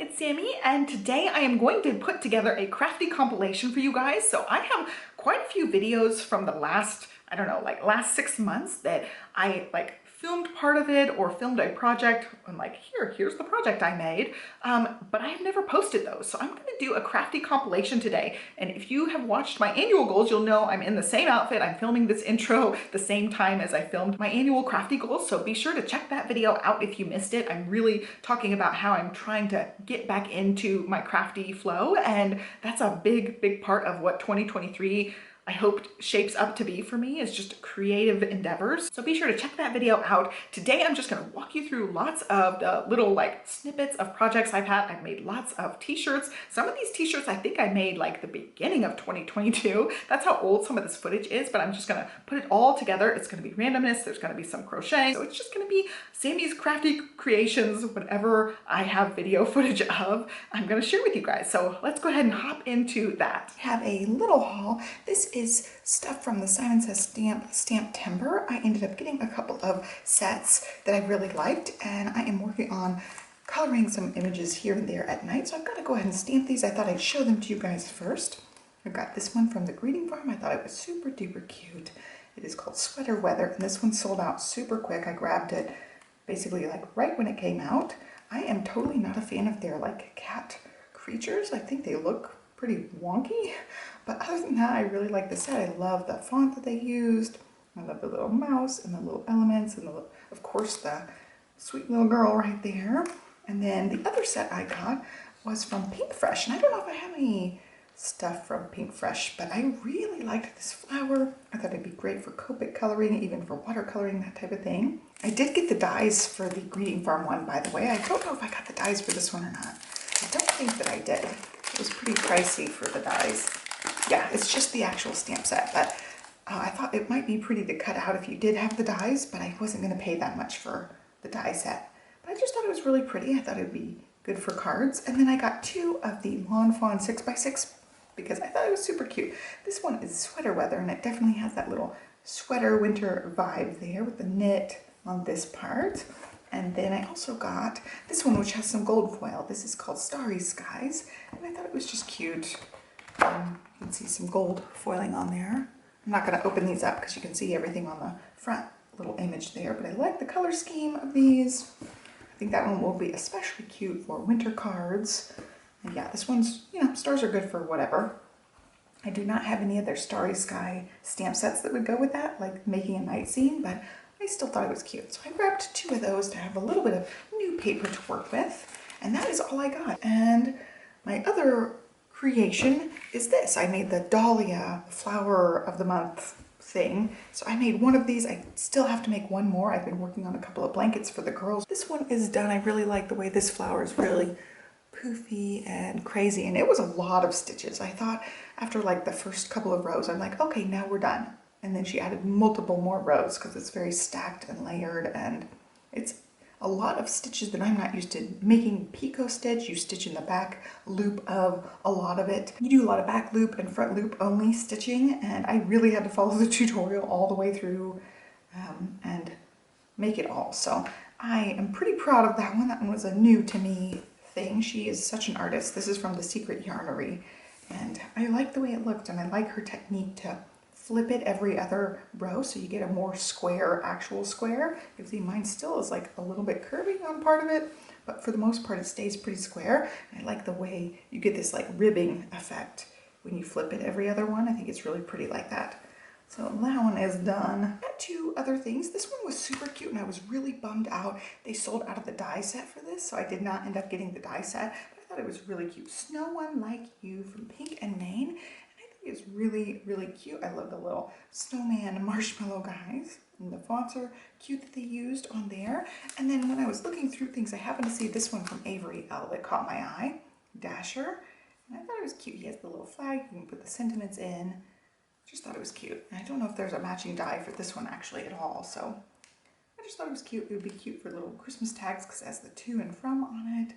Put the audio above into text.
it's Sammy, and today I am going to put together a crafty compilation for you guys. So I have quite a few videos from the last, I don't know, like last 6 months that I filmed part of it or filmed a project. I'm like, here's the project I made, but I have never posted those. So I'm gonna do a crafty compilation today. And if you have watched my annual goals, you'll know I'm in the same outfit. I'm filming this intro the same time as I filmed my annual crafty goals. So be sure to check that video out if you missed it. I'm really talking about how I'm trying to get back into my crafty flow. And that's a big part of what 2023 I hope shapes up to be for me, is just creative endeavors. So be sure to check that video out. Today I'm just gonna walk you through lots of the little snippets of projects I've had. I've made lots of t-shirts. Some of these t-shirts I think I made like the beginning of 2022. That's how old some of this footage is, but I'm just gonna put it all together. It's gonna be randomness, there's gonna be some crochet. So it's just gonna be Sammy's crafty creations, whatever I have video footage of, I'm gonna share with you guys. So let's go ahead and hop into that. I have a little haul. This is stuff from the Simon Says Stamp Timber. I ended up getting a couple of sets that I really liked, and I am working on coloring some images here and there at night. So I've got to go ahead and stamp these. I thought I'd show them to you guys first. I've got this one from the Greeting Farm. I thought it was super duper cute. It is called Sweater Weather, and this one sold out super quick. I grabbed it basically like right when it came out. I am totally not a fan of their cat creatures. I think they look pretty wonky, but other than that, I really like the set. I love the font that they used. I love the little mouse and the little elements and of course the sweet little girl right there. And then the other set I got was from Pink Fresh, and I don't know if I have any stuff from Pink Fresh, but I really liked this flower. I thought it'd be great for Copic coloring, even for watercoloring, that type of thing. I did get the dies for the Greeting Farm one, by the way. I don't know if I got the dies for this one or not. I don't think that I did. It was pretty pricey for the dies. Yeah, it's just the actual stamp set, but I thought it might be pretty to cut out if you did have the dies, but I wasn't going to pay that much for the die set. But I just thought it was really pretty. I thought it would be good for cards. And then I got 2 of the Lawn Fawn 6x6 because I thought it was super cute. This one is Sweater Weather, and it definitely has that little sweater winter vibe there with the knit on this part. And then I also got this one, which has some gold foil. This is called Starry Skies, and I thought it was just cute. You can see some gold foiling on there. I'm not going to open these up because you can see everything on the front little image there, but I like the color scheme of these. I think that one will be especially cute for winter cards. And yeah, this one's, stars are good for whatever. I do not have any other Starry Sky stamp sets that would go with that, like making a night scene, but I still thought it was cute. So I grabbed 2 of those to have a little bit of new paper to work with, and that is all I got. And my other creation is this. I made the Dahlia Flower of the Month thing. So I made one of these. I still have to make one more. I've been working on a couple of blankets for the girls. This one is done. I really like the way this flower is really poofy and crazy, and it was a lot of stitches. I thought after the first couple of rows, I'm like, okay, now we're done. And then she added multiple more rows because it's very stacked and layered, and it's a lot of stitches that I'm not used to making. Picot stitch, you stitch in the back loop of a lot of it. You do a lot of back loop and front loop only stitching, and I really had to follow the tutorial all the way through and make it all. So I am pretty proud of that one. That one was a new to me thing. She is such an artist. This is from the Secret Yarnery, and I like the way it looked, and I like her technique to flip it every other row so you get a more square, actual square. You see mine still is a little bit curving on part of it, but for the most part it stays pretty square. And I like the way you get this ribbing effect when you flip it every other one. I think it's really pretty like that. So that one is done. I got 2 other things. This one was super cute, and I was really bummed out. They sold out of the die set for this, so I did not end up getting the die set, but I thought it was really cute. Snow One Like You from Pink and Maine. It's really cute. I love the little snowman marshmallow guys, and the fonts are cute that they used on there. And then when I was looking through things, I happened to see this one from Avery that caught my eye, Dasher, and I thought it was cute. He has the little flag. You can put the sentiments in. Just thought it was cute. And I don't know if there's a matching die for this one actually at all, so I just thought it was cute. It would be cute for little Christmas tags because it has the to and from on it.